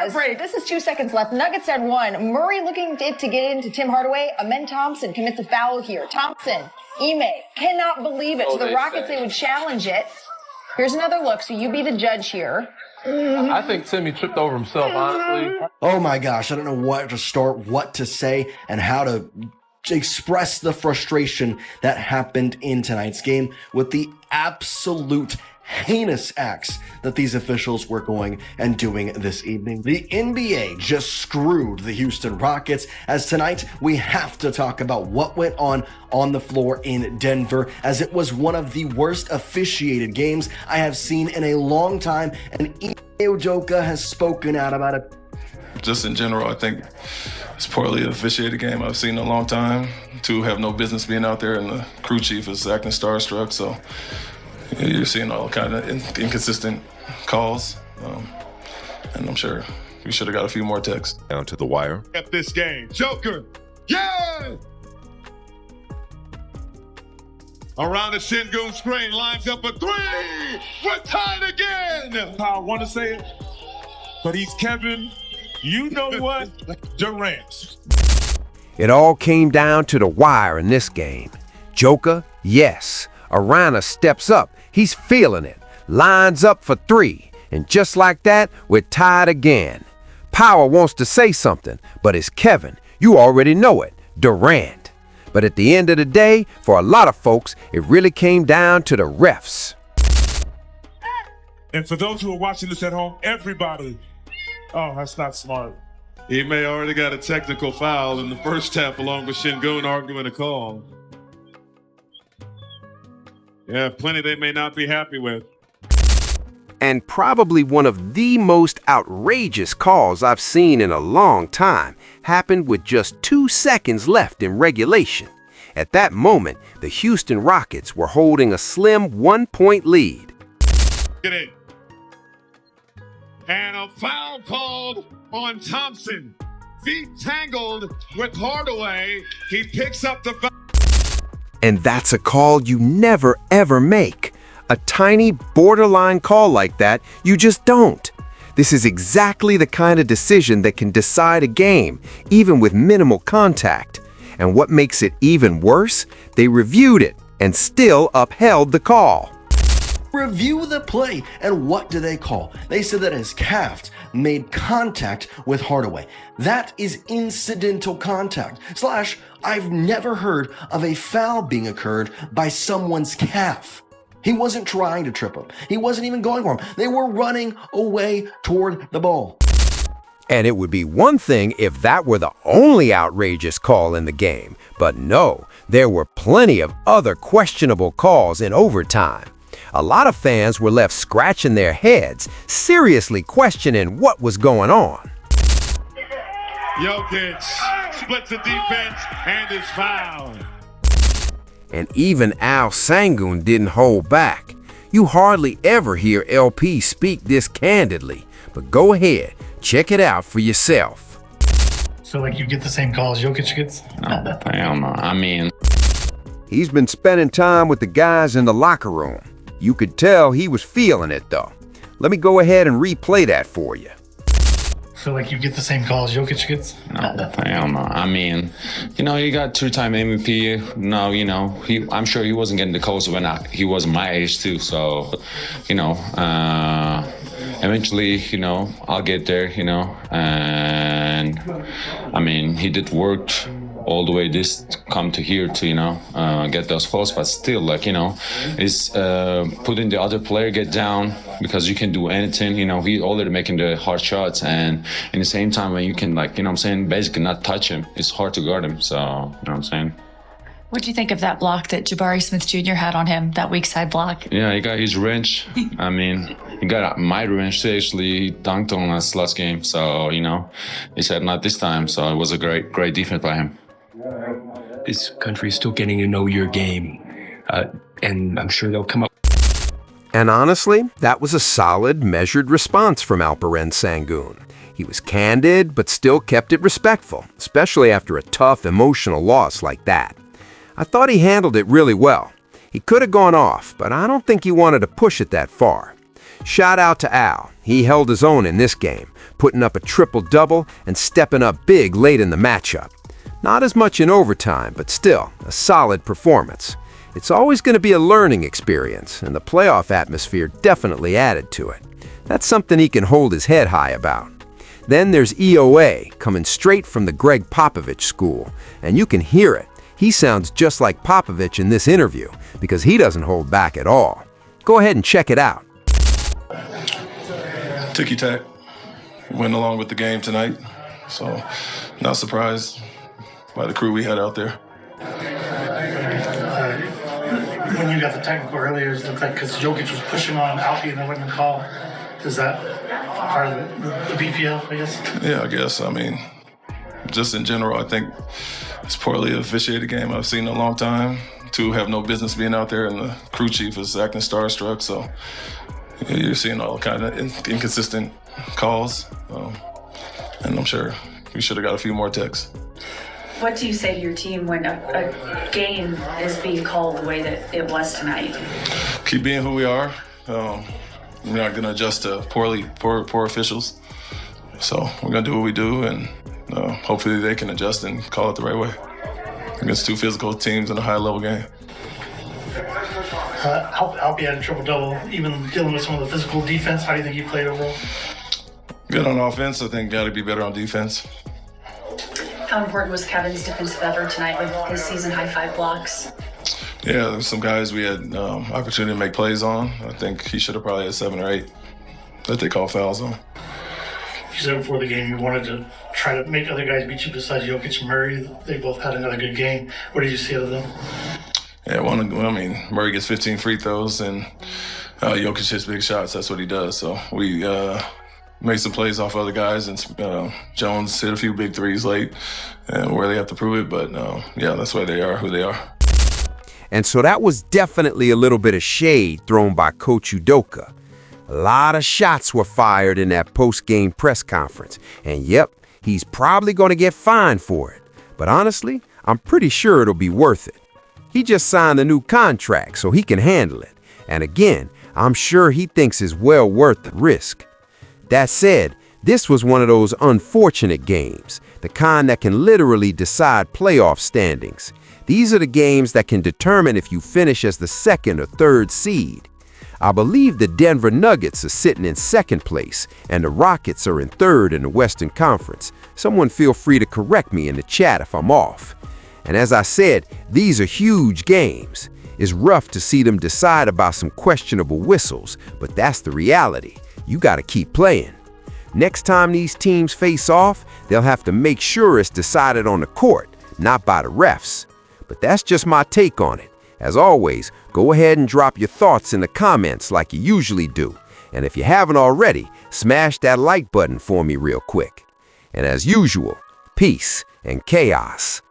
was. Brady, this is 2 seconds left. Nuggets had one. Murray looking to get into Tim Hardaway. Amen Thompson commits a foul here. Thompson, Ime, cannot believe it. To the Rockets, they would challenge it. Here's another look, so you be the judge here. I think Timmy tripped over himself, honestly. Oh my gosh, I don't know what to start, what to say, and how to express the frustration that happened in tonight's game with the absolute heinous acts that these officials were going and doing this evening. The NBA just screwed the Houston Rockets, as tonight we have to talk about what went on the floor in Denver, as it was one of the worst officiated games I have seen in a long time, and Ime Udoka has spoken out about it. Just in general, I think it's poorly officiated game I've seen in a long time. Two have no business being out there, and the crew chief is acting starstruck, so you're seeing all kind of inconsistent calls, and I'm sure we should have got a few more texts. Down to the wire. At this game, Joker, yeah! Around the Sengun screen, lines up a three. We're tied again. I want to say it, but he's Kevin. You know what? Durant. It all came down to the wire in this game. Joker, yes. Arana steps up. He's feeling it. Lines up for three. And just like that, we're tied again. Power wants to say something, but it's Kevin. You already know it. Durant. But at the end of the day, for a lot of folks, it really came down to the refs. And for those who are watching this at home, everybody, oh, that's not smart. He may already got a technical foul in the first half along with Sengun arguing a call. Yeah, plenty they may not be happy with. And probably one of the most outrageous calls I've seen in a long time happened with just 2 seconds left in regulation. At that moment, the Houston Rockets were holding a slim 1-point lead. Get in. And a foul called on Thompson. Feet tangled with Hardaway. He picks up the foul. And that's a call you never ever make. A tiny borderline call like that, you just don't. This is exactly the kind of decision that can decide a game, even with minimal contact. And what makes it even worse, they reviewed it and still upheld the call. Review the play, and what do they call? They said that his calf made contact with Hardaway. That is incidental contact. / I've never heard of a foul being occurred by someone's calf. He wasn't trying to trip him. He wasn't even going for him. They were running away toward the ball. And it would be one thing if that were the only outrageous call in the game. But no, there were plenty of other questionable calls in overtime. A lot of fans were left scratching their heads, seriously questioning what was going on. Jokic splits the defense and is fouled. And even Al Sengun didn't hold back. You hardly ever hear LP speak this candidly, but go ahead, check it out for yourself. So like you get the same calls Jokic gets? No, hell no. I mean, he's been spending time with the guys in the locker room. You could tell he was feeling it though. Let me go ahead and replay that for you. So like you get the same calls Jokic gets? no, hell no. I mean, you got 2-time MVP. No, I'm sure he wasn't getting the calls when he was my age too. So, eventually, I'll get there, and I mean, he did work all the way this come to here to get those calls, but still is putting the other player get down, because you can do anything. He already making the hard shots, and in the same time when you can basically not touch him, it's hard to guard him. So what I'm saying. What do you think of that block that Jabari Smith Jr. had on him, that weak side block? Yeah, he got his wrench. I mean, he got my wrench too. Actually, he dunked on us last game. So, he said not this time. So it was a great defense by him. This country is still getting to know your game. And I'm sure they'll come up. And honestly, that was a solid, measured response from Alperen Sengun. He was candid, but still kept it respectful, especially after a tough, emotional loss like that. I thought he handled it really well. He could have gone off, but I don't think he wanted to push it that far. Shout out to Al. He held his own in this game, putting up a triple-double and stepping up big late in the matchup. Not as much in overtime, but still, a solid performance. It's always going to be a learning experience, and the playoff atmosphere definitely added to it. That's something he can hold his head high about. Then there's EOA, coming straight from the Greg Popovich school, and you can hear it. He sounds just like Popovich in this interview, because he doesn't hold back at all. Go ahead and check it out. Ticky-tack. Went along with the game tonight, so not surprised by the crew we had out there. When you got the technical earlier, it looked like because Jokic was pushing on Alfie and there wasn't a call. Is that part of the BPL, I guess? Yeah, I guess. I mean, just in general, I think it's poorly officiated game I've seen in a long time. Two have no business being out there, and the crew chief is acting starstruck, so you're seeing all kind of inconsistent calls. And I'm sure we should have got a few more texts. What do you say to your team when a game is being called the way that it was tonight? Keep being who we are. We're not going to adjust to poor officials. So we're going to do what we do, and hopefully they can adjust and call it the right way against two physical teams in a high-level game. Alfie had a triple-double, even dealing with some of the physical defense. How do you think he played overall? Good on offense. I think got to be better on defense. How important was Kevin's defensive effort tonight with his season-high 5 blocks? Yeah, there's some guys we had opportunity to make plays on. I think he should have probably had 7 or 8 that they call fouls on. You said before the game you wanted to try to make other guys beat you besides Jokic and Murray. They both had another good game. What did you see out of them? Yeah, Murray gets 15 free throws, and Jokic hits big shots. That's what he does. So we made some plays off other guys, and Jones hit a few big threes late, and where they have to prove it. But yeah, that's why they are who they are. And so that was definitely a little bit of shade thrown by Coach Udoka. A lot of shots were fired in that post-game press conference. And yep, he's probably going to get fined for it. But honestly, I'm pretty sure it'll be worth it. He just signed a new contract, so he can handle it. And again, I'm sure he thinks it's well worth the risk. That said, this was one of those unfortunate games, the kind that can literally decide playoff standings. These are the games that can determine if you finish as the 2nd or 3rd seed. I believe the Denver Nuggets are sitting in 2nd place, and the Rockets are in 3rd in the Western Conference. Someone feel free to correct me in the chat if I'm off. And as I said, these are huge games. It's rough to see them decide about some questionable whistles, but that's the reality. You got to keep playing. Next time these teams face off, they'll have to make sure it's decided on the court, not by the refs. But that's just my take on it. As always, go ahead and drop your thoughts in the comments like you usually do. And if you haven't already, smash that like button for me real quick. And as usual, peace and chaos.